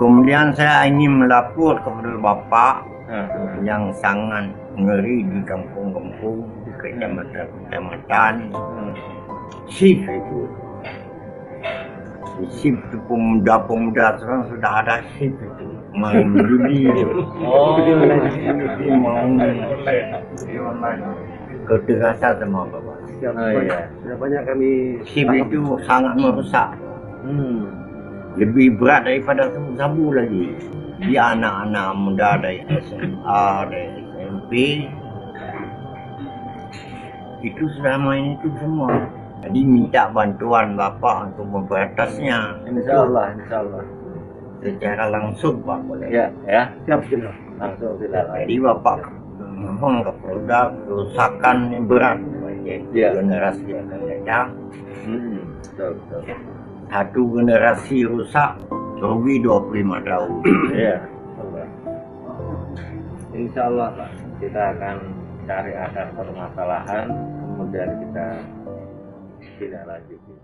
Kemudian saya ingin melapor kepada Bapak yang sangat ngeri di kampung-kampung, di kecamatan, shift itu. Di shift itu pemuda-pemuda sekarang sudah ada shift itu. Mau judi, mau kekerasan sama Bapak. Sudah banyak kami Shift itu sangat merusak. Lebih berat daripada sabu lagi. Dia anak-anak muda dari SMA, dari SMP, itu sudah main itu semua. Jadi minta bantuan Bapak untuk memberantasnya. Insyaallah. Secara langsung Pak boleh. Ya. Siap. Langsung silakan. Jadi Bapak memang kepada kerusakan yang berat generasi yang akan datang. Betul. Satu generasi rusak, rugi 25 tahun. Iya. Insyaallah Pak, kita akan cari akar permasalahan, kemudian kita tidak lanjuti.